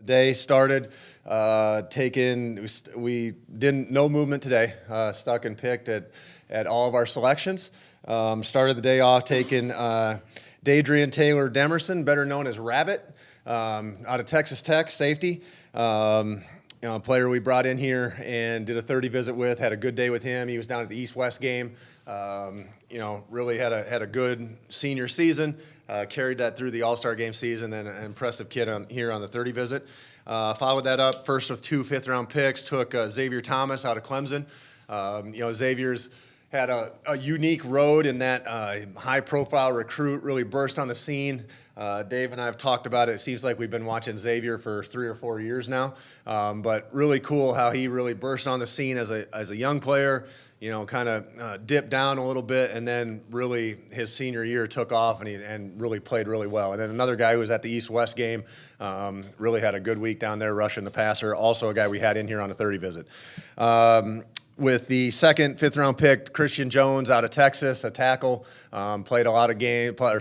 day started we didn't, no movement today, stuck and picked at all of our selections. Started the day off taking Dadrian Taylor Demerson, better known as Rabbit, out of Texas Tech, safety. A player we brought in here and did a 30 visit with, had a good day with him. He was down at the East-West game. Really had a good senior season. Carried that through the All-Star game season, and an impressive kid here on the 30 visit. Followed that up first with 2 fifth-round picks. Took Xavier Thomas out of Clemson. Xavier's had a unique road in that high-profile recruit, really burst on the scene. Dave and I have talked about it. It seems like we've been watching Xavier for 3 or 4 years now. But really cool how he really burst on the scene as a young player, kind of dipped down a little bit, and then really his senior year took off and really played really well. And then another guy who was at the East-West game, really had a good week down there rushing the passer. Also a guy we had in here on a 30 visit. With the second, fifth-round pick, Christian Jones out of Texas, a tackle, played a lot of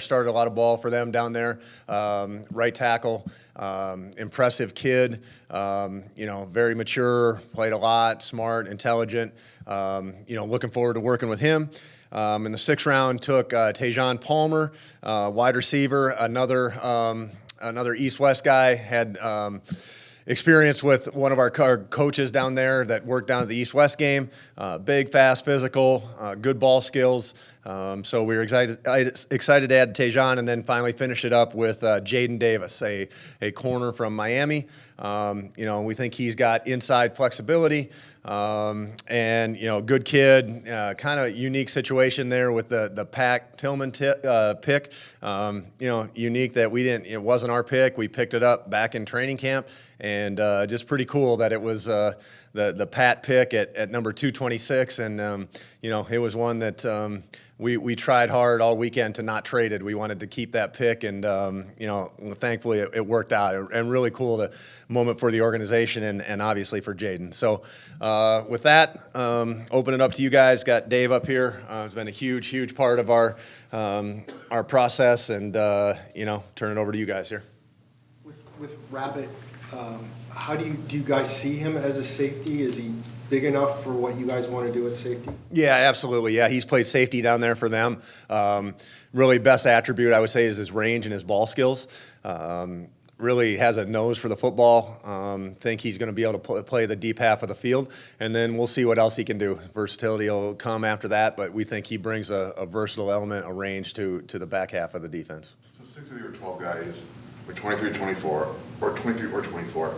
started a lot of ball for them down there. Right tackle, impressive kid, very mature, played a lot, smart, intelligent. Looking forward to working with him. In the 6th round, took Tajon Palmer, wide receiver, another East-West guy, had experience with one of our coaches down there that worked down at the East-West game. Big, fast, physical, good ball skills. So we were excited to add Tajon, and then finally finish it up with Jaden Davis, a corner from Miami. We think he's got inside flexibility, and good kid. Kind of unique situation there with the Pac Tillman pick. Unique that it wasn't our pick. We picked it up back in training camp, and just pretty cool that it was the Pat pick at number 226, and it was one that. We tried hard all weekend to not trade it. We wanted to keep that pick, and thankfully it worked out. And really cool moment for the organization and obviously for Jaden. So with that, open it up to you guys. Got Dave up here. It's been a huge part of our process, and turn it over to you guys here. With Rabbit, how do you guys see him as a safety? Is he big enough for what you guys want to do at safety? Yeah, absolutely. Yeah, he's played safety down there for them. Really best attribute, I would say, is his range and his ball skills. Really has a nose for the football. Think he's going to be able to play the deep half of the field, and then we'll see what else he can do. Versatility will come after that, but we think he brings a versatile element, a range to the back half of the defense. So 6 of your 12 guys were 23 or 24, or 23 or 24.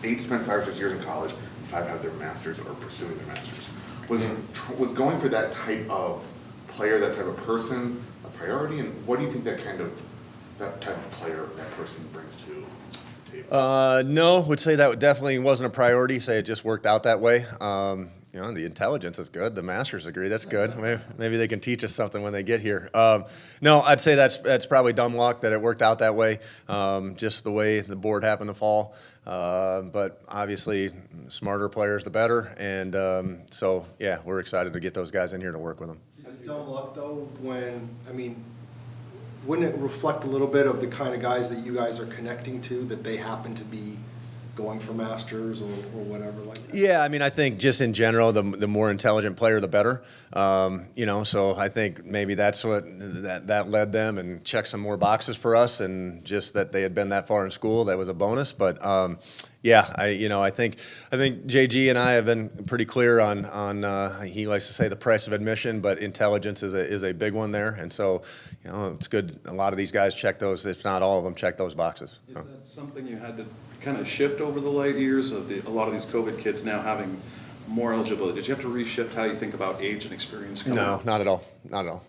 8 spent 5 or 6 years in college. 5 have their masters or pursuing their masters. Was going for that type of player, that type of person, a priority? And what do you think that type of player, that person brings to the table? No, would say that definitely wasn't a priority. Say it just worked out that way. The intelligence is good. The master's degree, that's good. Maybe they can teach us something when they get here. No, I'd say that's probably dumb luck that it worked out that way. Just the way the board happened to fall. But obviously, smarter players the better. And we're excited to get those guys in here to work with them. Is it dumb luck, though, wouldn't it reflect a little bit of the kind of guys that you guys are connecting to, that they happen to be going for masters or whatever like that? Yeah, I think just in general, the more intelligent player, the better. So I think maybe that's what that led them and checked some more boxes for us, and just that they had been that far in school, that was a bonus. But I think JG and I have been pretty clear on he likes to say the price of admission, but intelligence is a big one there, and so it's good. A lot of these guys check those, if not all of them, check those boxes. Is that something you had to kind of shift over the late years of a lot of these COVID kids now having more eligibility? Did you have to reshift how you think about age and experience? No, not at all. Not at all.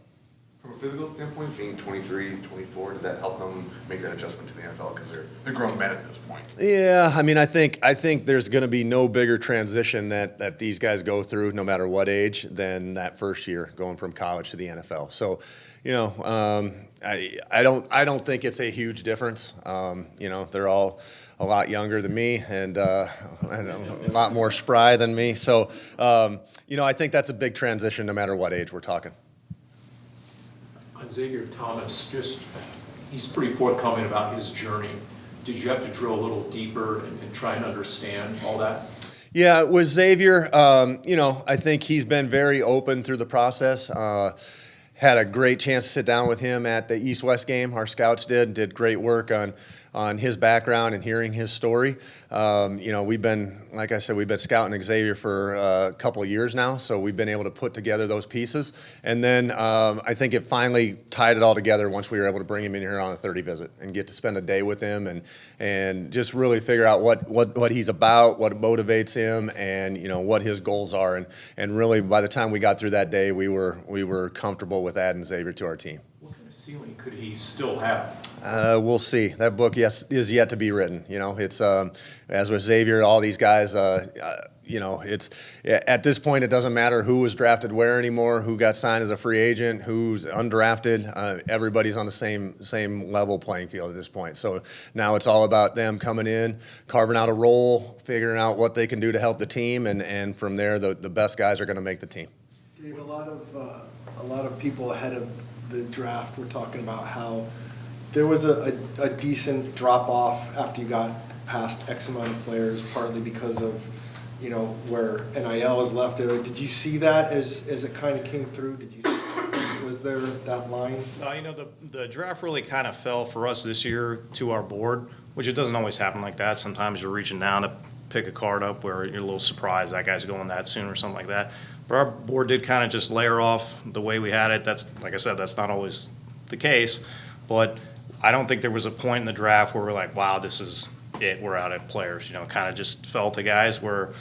From a physical standpoint, being 23, 24, does that help them make that adjustment to the NFL, because they're grown men at this point? Yeah, I think there's going to be no bigger transition that these guys go through, no matter what age, than that first year going from college to the NFL. So, I don't think it's a huge difference. They're all a lot younger than me and a lot more spry than me. So, I think that's a big transition no matter what age we're talking. On Xavier Thomas, he's pretty forthcoming about his journey did you have to drill a little deeper and try and understand all that? Yeah, with Xavier, I think he's been very open through the process. Had a great chance to sit down with him at the East-West game. Our scouts did great work on his background and hearing his story. We've been, like I said, we've been scouting Xavier for a couple of years now, so we've been able to put together those pieces. And then I think it finally tied it all together once we were able to bring him in here on a 30 visit and get to spend a day with him and just really figure out what he's about, what motivates him, and what his goals are. And really, by the time we got through that day, we were comfortable with adding Xavier to our team. What kind of ceiling could he still have? We'll see. That book, yes, is yet to be written. It's as with Xavier, all these guys. It's at this point, it doesn't matter who was drafted where anymore, who got signed as a free agent, who's undrafted. Everybody's on the same level playing field at this point. So now it's all about them coming in, carving out a role, figuring out what they can do to help the team, and from there, the best guys are going to make the team. Dave, a lot of people ahead of the draft were talking about how there was a decent drop-off after you got past X amount of players, partly because of, where NIL is left. Did you see that as it kind of came through? Was there that line? The draft really kind of fell for us this year to our board, which it doesn't always happen like that. Sometimes you're reaching down to pick a card up where you're a little surprised that guy's going that soon or something like that. But our board did kind of just layer off the way we had it. That's, like I said, that's not always the case. But I don't think there was a point in the draft where we're like, wow, this is it, we're out of players. Kind of just fell to guys where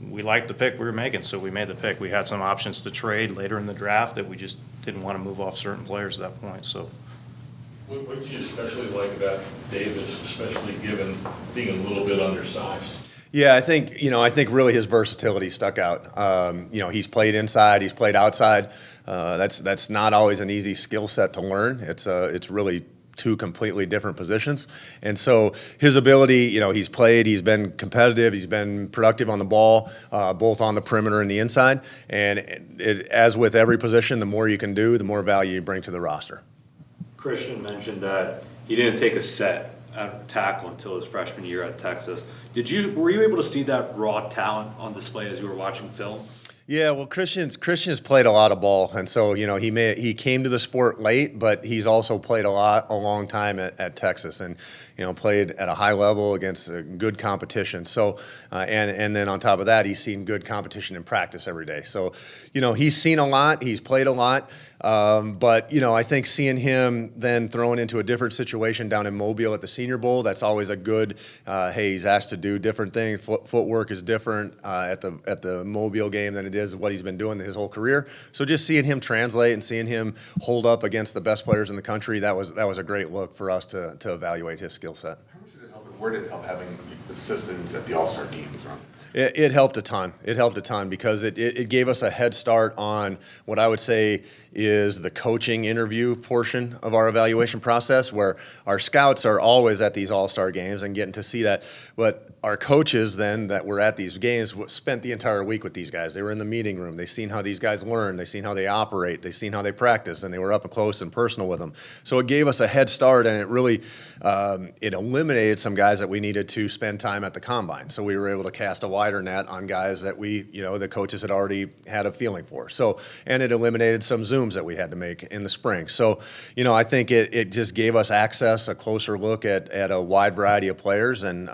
we liked the pick we were making, so we made the pick. We had some options to trade later in the draft that we just didn't want to move off certain players at that point. So, what did you especially like about Davis, especially given being a little bit undersized? Yeah, I think really his versatility stuck out. He's played inside, he's played outside. That's not always an easy skill set to learn. It's really two completely different positions. And so his ability, he's been competitive, he's been productive on the ball, both on the perimeter and the inside. And as with every position, the more you can do, the more value you bring to the roster. Christian mentioned that he didn't take a set at tackle until his freshman year at Texas. Were you able to see that raw talent on display as you were watching film? Yeah, well, Christian's played a lot of ball, and so he came to the sport late, but he's also played a long time at Texas, and played at a high level against a good competition. So, and then on top of that, he's seen good competition in practice every day. So, he's seen a lot, he's played a lot, but I think seeing him then thrown into a different situation down in Mobile at the Senior Bowl, that's always a good. Hey, he's asked to do different things. Footwork is different at the Mobile game than it is what he's been doing his whole career. So just seeing him translate and seeing him hold up against the best players in the country, that was a great look for us to evaluate his skill set. How much did it help, and where did it help having assistants at the All-Star games from? It helped a ton. It helped a ton because it gave us a head start on what I would say is the coaching interview portion of our evaluation process, where our scouts are always at these all-star games and getting to see that. But our coaches then that were at these games spent the entire week with these guys. They were in the meeting room. They seen how these guys learn. They seen how they operate. They seen how they practice, and they were up close and personal with them. So it gave us a head start, and it really it eliminated some guys that we needed to spend time at the combine. So we were able to cast a wider net on guys that the coaches had already had a feeling for. So, and it eliminated some Zooms that we had to make in the spring. So, I think it just gave us access, a closer look at a wide variety of players, and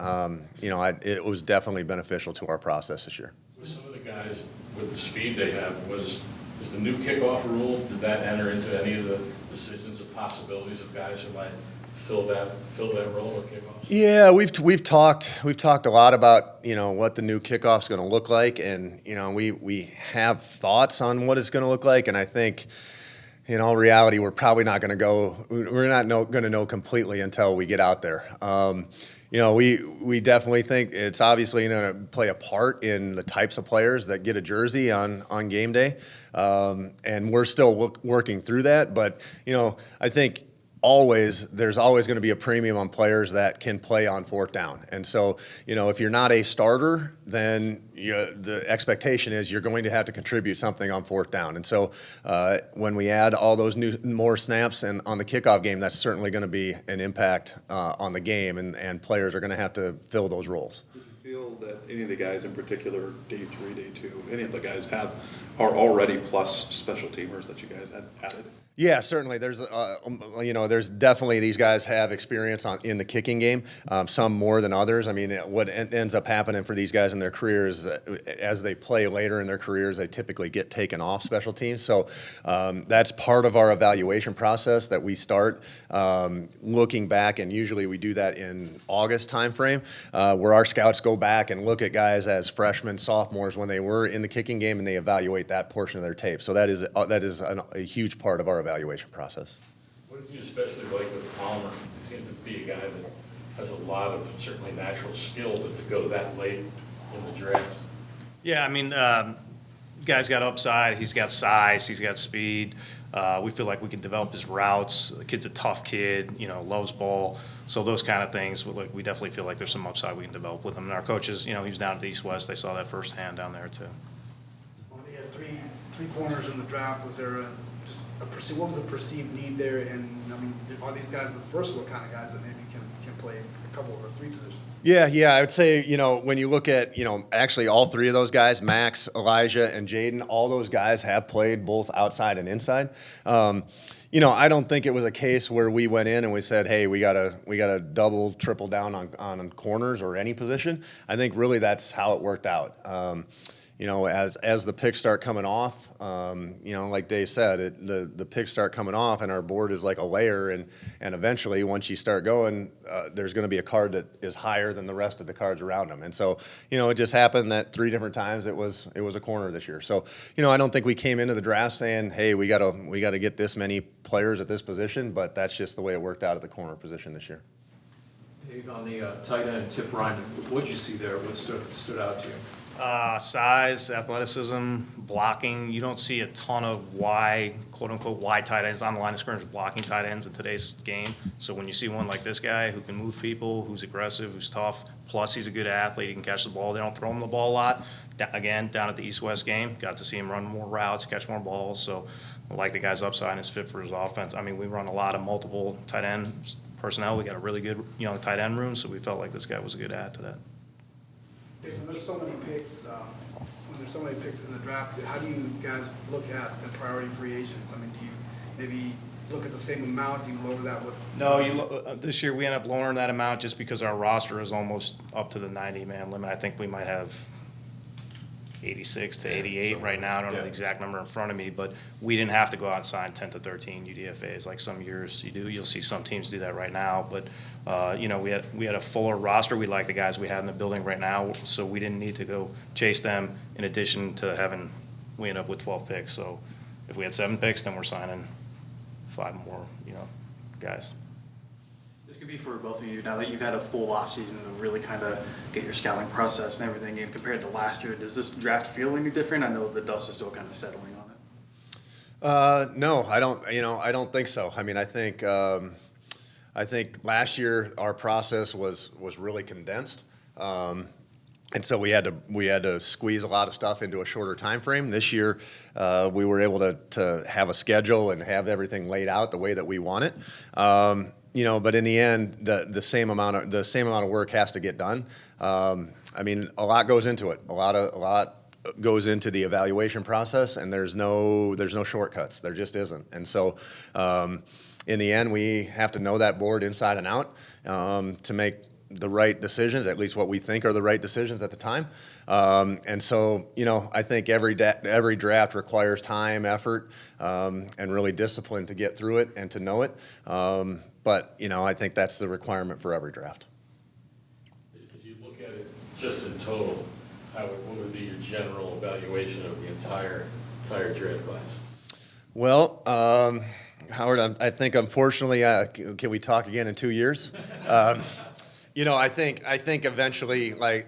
it was definitely beneficial to our process this year. With some of the guys, with the speed they have, is the new kickoff rule, did that enter into any of the decisions or possibilities of guys who might fill that role or kickoffs? Yeah, we've talked a lot about what the new kickoff's going to look like, and we have thoughts on what it's going to look like, and I think in all reality we're probably not going to know completely until we get out there. We definitely think it's obviously going to play a part in the types of players that get a jersey on game day, and we're still working through that. But I think there's always going to be a premium on players that can play on fourth down. And so, if you're not a starter, then the expectation is you're going to have to contribute something on fourth down. And so when we add all those more snaps and on the kickoff game, that's certainly going to be an impact on the game, and players are going to have to fill those roles. Did you feel that any of the guys in particular, day 3, day 2, any of the guys are already plus special teamers that you guys had added? Yeah, certainly. There's definitely these guys have experience in the kicking game, some more than others. I mean, what ends up happening for these guys in their careers, as they play later in their careers, they typically get taken off special teams. So that's part of our evaluation process that we start looking back, and usually we do that in August timeframe, where our scouts go back and look at guys as freshmen, sophomores when they were in the kicking game, and they evaluate that portion of their tape. So that is a huge part of our evaluation process. What did you especially like with Palmer? He seems to be a guy that has a lot of certainly natural skill, but to go that late in the draft. Yeah, I mean, guy's got upside. He's got size. He's got speed. We feel like we can develop his routes. The kid's a tough kid. Loves ball. So those kind of things, we definitely feel like there's some upside we can develop with him. And our coaches, he was down at the East-West. They saw that firsthand down there too. Well, you had three corners in the draft. Was there what was the perceived need there? And I mean, are these guys the versatile kind of guys that maybe can play a couple or 3 positions? Yeah. I would say, when you look at, actually all 3 of those guys, Max, Elijah, and Jaden, all those guys have played both outside and inside. I don't think it was a case where we went in and we said, hey, we gotta double, triple down on corners or any position. I think really that's how it worked out. As the picks start coming off, like Dave said, the picks start coming off, and our board is like a layer, and eventually, once you start going, there's going to be a card that is higher than the rest of the cards around them. And so, it just happened that 3 different times it was a corner this year. So, I don't think we came into the draft saying, hey, we gotta get this many players at this position, but that's just the way it worked out at the corner position this year. Dave, on the tight end, Tip Ryan, what did you see there? What stood out to you? Size, athleticism, blocking. You don't see a ton of quote-unquote, wide tight ends on the line of scrimmage blocking tight ends in today's game. So when you see one like this guy who can move people, who's aggressive, who's tough, plus he's a good athlete, he can catch the ball. They don't throw him the ball a lot. Again, down at the East-West game, got to see him run more routes, catch more balls. So I like the guy's upside and his fit for his offense. I mean, we run a lot of multiple tight end personnel. We got a really good tight end room, so we felt like this guy was a good add to that. When there's so many picks, in the draft, how do you guys look at the priority free agents? I mean, do you maybe look at the same amount? Do you lower that? No, this year we end up lowering that amount just because our roster is almost up to the 90-man limit. I think we might have 86 to 88 right now. I don't know the exact number in front of me, but we didn't have to go out and sign 10 to 13 UDFAs like some years you do. You'll see some teams do that right now, but we had a fuller roster. We like the guys we have in the building right now, so we didn't need to go chase them. In addition to we end up with 12 picks. So if we had 7 picks, then we're signing 5 more, guys. This could be for both of you, now that you've had a full offseason to really kind of get your scouting process and everything in compared to last year. Does this draft feel any different? I know the dust is still kind of settling on it. No, I don't. I don't think so. I mean, I think last year our process was really condensed, and so we had to squeeze a lot of stuff into a shorter time frame. This year, we were able to have a schedule and have everything laid out the way that we want it. But in the end, the same amount of work has to get done. I mean, a lot goes into it. A lot goes into the evaluation process, and there's no shortcuts. There just isn't. And so, in the end, we have to know that board inside and out to make the right decisions, at least what we think are the right decisions at the time. And so, I think every draft requires time, effort, and really discipline to get through it and to know it. But I think that's the requirement for every draft. If you look at it just in total, what would be your general evaluation of the entire draft class? Well, Howard, I think unfortunately, can we talk again in 2 years? I think eventually, like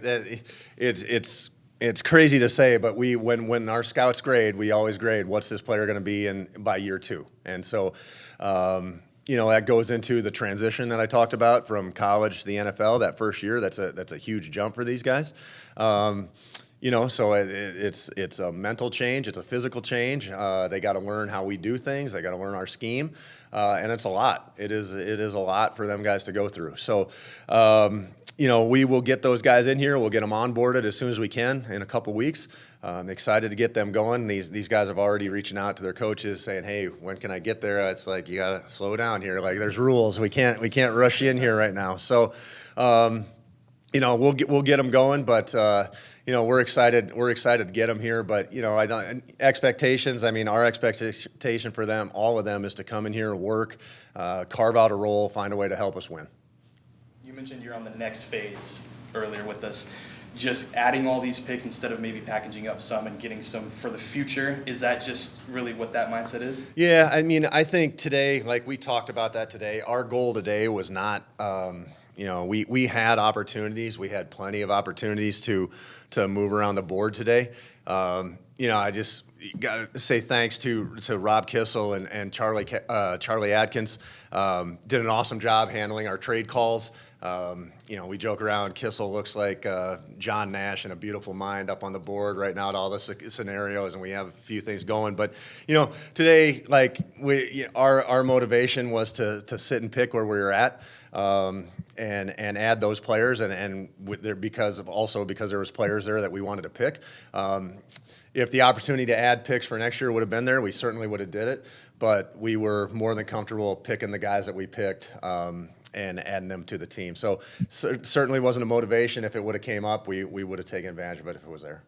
it's crazy to say, but when our scouts grade, we always grade what's this player going to be by year 2, and so that goes into the transition that I talked about from college to the NFL. That first year, that's a huge jump for these guys. So it's a mental change, it's a physical change. They got to learn how we do things. They got to learn our scheme, and it's a lot. It is a lot for them guys to go through. So. We will get those guys in here. We'll get them onboarded as soon as we can in a couple weeks. I'm excited to get them going. These guys have already reaching out to their coaches saying, "Hey, when can I get there?" It's like, you got to slow down here. Like, there's rules. We can't rush you in here right now. So, we'll get them going, but we're excited. We're excited to get them here. But expectations. I mean, our expectation for them, all of them, is to come in here, work, carve out a role, find a way to help us win. You mentioned you're on the next phase earlier with this. Just adding all these picks instead of maybe packaging up some and getting some for the future. Is that just really what that mindset is? Yeah, I mean, I think today, like we talked about that today, our goal today was not, we had opportunities. We had plenty of opportunities to move around the board today. I just got to say thanks to Rob Kissel and Charlie Atkins. Did an awesome job handling our trade calls. We joke around. Kissel looks like John Nash in A Beautiful Mind up on the board right now at all the scenarios, and we have a few things going. But today, like our motivation was to sit and pick where we were at, and add those players, and because there was players there that we wanted to pick. If the opportunity to add picks for next year would have been there, we certainly would have did it. But we were more than comfortable picking the guys that we picked. And adding them to the team. So certainly wasn't a motivation. If it would have came up, we would have taken advantage of it if it was there.